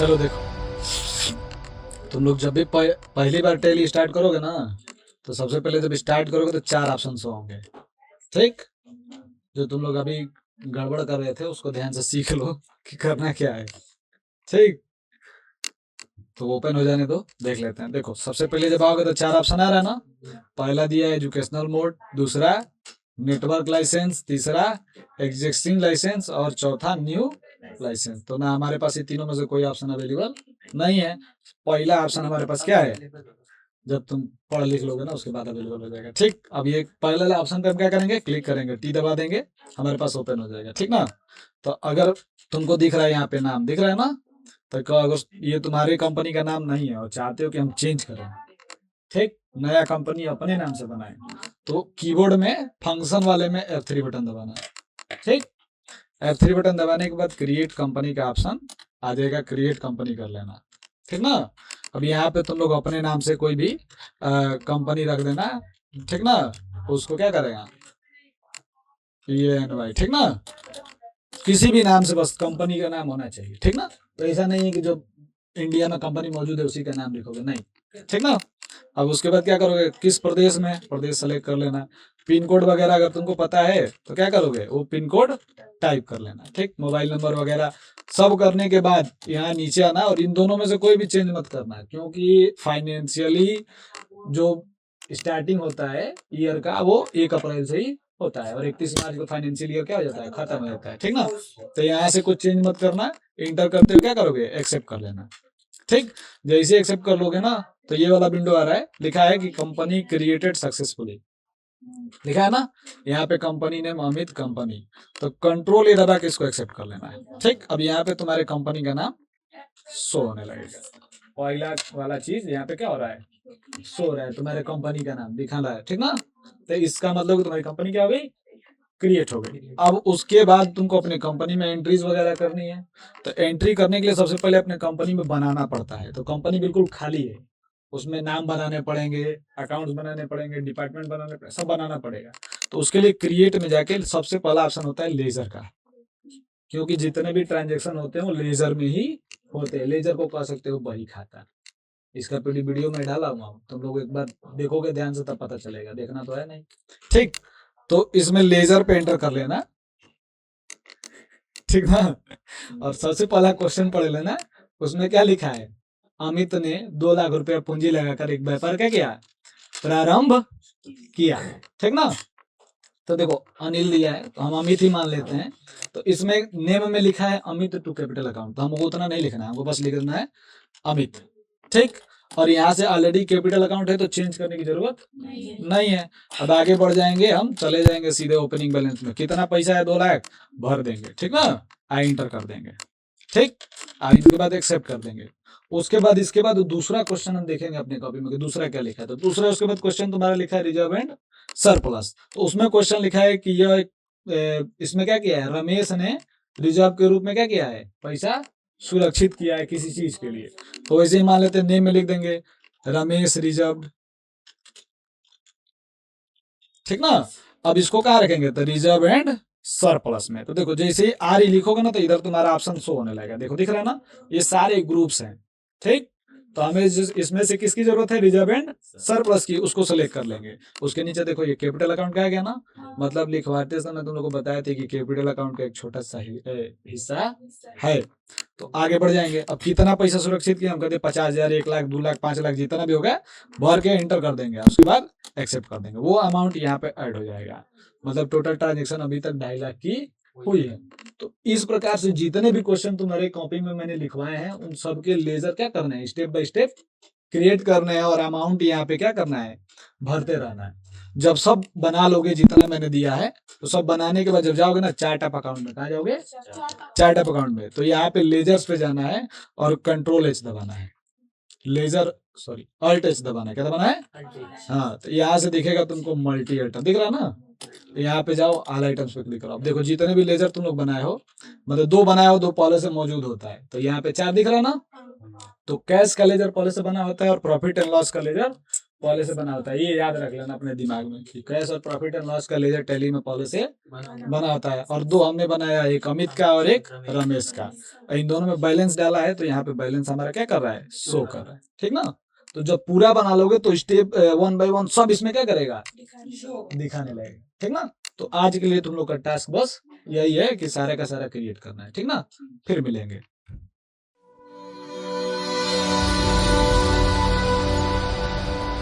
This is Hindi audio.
चलो देखो, तुम लोग जब भी पहली बार टैली स्टार्ट करोगे ना, तो सबसे पहले जब स्टार्ट करोगे तो 4 ऑप्शन होंगे। ठीक, जो तुम लोग अभी गड़बड़ कर रहे थे उसको ध्यान से सीख लो कि करना क्या है। ठीक, तो ओपन हो जाने दो, देख लेते हैं। देखो सबसे पहले जब आओगे तो 4 ऑप्शन आ रहा है ना। पहला दिया है एजुकेशनल मोड, दूसरा नेटवर्क लाइसेंस, तीसरा एग्जिस्टिंग लाइसेंस और चौथा न्यू लाइसेंस। तो ना हमारे पास ये तीनों में से कोई ऑप्शन अवेलेबल नहीं है। पहला ऑप्शन हमारे पास क्या है, जब तुम पढ़ लिख लोगे ना उसके बाद अवेलेबल हो जाएगा। ठीक, अब ये पहले ऑप्शन पे हम क्या करेंगे, क्लिक करेंगे, टी दबा देंगे, हमारे पास ओपन हो जाएगा। ठीक ना। तो अगर तुमको दिख रहा है यहाँ पे नाम दिख रहा है ना, तो अगर ये तुम्हारी कंपनी का नाम नहीं है और चाहते हो कि हम चेंज करें, ठीक, नया कंपनी अपने नाम से बनाए, तो कीबोर्ड में फंक्शन वाले में F3 बटन दबाना है। ठीक, F3 बटन दबाने के बाद क्रिएट कंपनी का ऑप्शन आ जाएगा, क्रिएट कंपनी कर लेना। ठीक ना। अब यहाँ पे तुम लोग अपने नाम से कोई भी कंपनी रख देना। ठीक ना, उसको क्या करेगा, PNY। ठीक ना, किसी भी नाम से, बस कंपनी का नाम होना चाहिए। ठीक ना, तो ऐसा नहीं है कि जो इंडिया में कंपनी मौजूद है उसी का नाम लिखोगे, नहीं। ठीक ना। अब उसके बाद क्या करोगे, किस प्रदेश में, प्रदेश सेलेक्ट कर लेना। पिन कोड वगैरह अगर तुमको पता है तो क्या करोगे, वो पिन कोड टाइप कर लेना। ठीक, मोबाइल नंबर वगैरह सब करने के बाद यहाँ नीचे आना, और इन दोनों में से कोई भी चेंज मत करना, क्योंकि फाइनेंशियली जो स्टार्टिंग होता है ईयर का वो 1 अप्रैल से ही होता है, और 31 मार्च को फाइनेंशियल ईयर क्या हो जाता है, खत्म हो जाता है। ठीक ना। तो यहाँ से कुछ चेंज मत करना, इंटर करते हुए क्या करोगे, एक्सेप्ट कर लेना। ठीक, जैसे एक्सेप्ट कर लोगे ना, तो ये वाला विंडो आ रहा है, लिखा है कि कंपनी क्रिएटेड सक्सेसफुली, लिखा है ना यहाँ पे, कंपनी नेम अमित कंपनी। तो कंट्रोल ये दबा के इसको एक्सेप्ट कर लेना है। ठीक, अब यहाँ पे तुम्हारे कंपनी का नाम शो होने लगेगा। पहला वाला चीज यहाँ पे क्या हो रहा है, शो रहा है, तुम्हारे कंपनी का नाम दिखा रहा है। ठीक ना, तो इसका मतलब तुम्हारी कंपनी क्या हो गई, क्रिएट हो गई। अब उसके बाद तुमको अपने कंपनी में एंट्रीज वगैरह करनी है। तो एंट्री करने के लिए सबसे पहले अपने कंपनी में बनाना पड़ता है। तो कंपनी बिल्कुल खाली है, उसमें नाम बनाने पड़ेंगे, अकाउंट्स बनाने पड़ेंगे, डिपार्टमेंट बनाने पड़ेंगे, सब बनाना पड़ेगा। तो उसके लिए क्रिएट में जाके सबसे पहला ऑप्शन होता है लेजर का, क्योंकि जितने भी ट्रांजेक्शन होते हैं वो लेजर में ही होते हैं। लेजर को कह सकते हो बही खाता। इसका पीडी वीडियो में डाला हुआ हूँ, तुम लोग एक बार देखोगे ध्यान से तब पता चलेगा, देखना तो है नहीं। ठीक, तो इसमें लेजर पे एंटर कर लेना। ठीक ना, और सबसे पहला क्वेश्चन पढ़ लेना, उसमें क्या लिखा है, अमित ने 2 लाख रुपया पूंजी लगाकर एक व्यापार क्या किया, प्रारंभ किया। ठीक ना, तो देखो अनिल दिया है तो हम अमित ही मान लेते हैं। तो इसमें नेम में लिखा है अमित टू कैपिटल अकाउंट, तो हमको उतना नहीं लिखना है, हमको बस लिखना है अमित। ठीक, और यहाँ से ऑलरेडी कैपिटल अकाउंट है तो चेंज करने की जरूरत नहीं है। अब आगे बढ़ जाएंगे, हम चले जाएंगे सीधे ओपनिंग बैलेंस में, कितना पैसा है 2 लाख भर देंगे। ठीक ना, आई इंटर कर देंगे। ठीक, आई इसके बाद एक्सेप्ट कर देंगे। उसके बाद इसके बाद दूसरा क्वेश्चन हम देखेंगे अपने कॉपी में कि दूसरा क्या लिखा है। तो दूसरा उसके बाद क्वेश्चन तुम्हारा लिखा है रिजर्व एंड सरप्लस। तो उसमें क्वेश्चन लिखा है कि यह इसमें क्या किया है, रमेश ने रिजर्व के रूप में क्या किया है, पैसा सुरक्षित किया है किसी चीज के लिए। तो वैसे ही मान लेते हैं, नेम में लिख देंगे रमेश रिजर्व। ठीक ना, अब इसको कहाँ रखेंगे, तो रिजर्व एंड सरप्लस में। तो देखो जैसे ही आर लिखोगे ना, तो इधर तुम्हारा ऑप्शन शो होने लगेगा। देखो दिख रहा है ना, ये सारे ग्रुप्स हैं। ठीक, तो हमें इसमें से किसकी जरूरत है, रिजर्व एंड सरप्लस की, उसको सेलेक्ट कर लेंगे। उसके नीचे देखो ये कैपिटल अकाउंट का आ गया ना, मतलब लिखवाते समय तुम लोग को बताया था कि कैपिटल अकाउंट का एक छोटा सा हिस्सा है। तो आगे बढ़ जाएंगे, अब कितना पैसा सुरक्षित किया, हम कहते 50,000, 1 लाख, 2 लाख, 5 लाख, जितना भी होगा भर के एंटर कर देंगे। उसके बाद एक्सेप्ट कर देंगे, वो अमाउंट यहाँ पे ऐड हो जाएगा। मतलब टोटल ट्रांजेक्शन अभी तक 2.5 लाख की हुई है। तो इस प्रकार से जितने भी क्वेश्चन तुम्हारे कॉपी में मैंने लिखवाए हैं उन सबके लेजर क्या करना है, स्टेप बाय स्टेप क्रिएट करने हैं, और अमाउंट यहाँ पे क्या करना है, भरते रहना है। जब सब बना लोगे जितना मैंने दिया है, तो सब बनाने के बाद जब जाओगे ना चार्ट ऑफ अकाउंट में, कहा जाओगे, चार्ट ऑफ अकाउंट में, तो यहाँ पे लेजर्स पे जाना है और कंट्रोल एच दबाना है, लेजर सॉरी अल्ट एच दबाना है। क्या दबाना है, हाँ, तो यहाँ से दिखेगा तुमको मल्टी आइटम दिख रहा है ना, यहाँ पे जाओ ऑल आइटम्स पे क्लिक करो। अब देखो जितने भी लेजर तुम लोग बनाए हो, मतलब 2 बनाए हो, 2 पहले से मौजूद होता है, तो यहाँ पे 4 दिख रहा है ना। तो कैश का लेजर पहले से बना होता है और प्रॉफिट एंड लॉस का लेजर पॉलिसी बना होता है। ये याद रख लेना अपने दिमाग में कि कैश और प्रॉफिट एंड लॉस का लेजर टैली में पॉलिसी बना होता है। और दो हमने बनाया, एक अमित का और एक रमेश का। इन दोनों में बैलेंस डाला है तो यहाँ पे बैलेंस हमारा क्या कर रहा है, शो कर रहा है। ठीक ना। तो जब पूरा बना लोगे तो स्टेप 1 बाय 1 सब इसमें क्या करेगा, दिखाने लगेगा। ठीक ना। तो आज के लिए तुम लोग का टास्क बस यही है कि सारे का सारा क्रिएट करना है। ठीक ना। फिर मिलेंगे।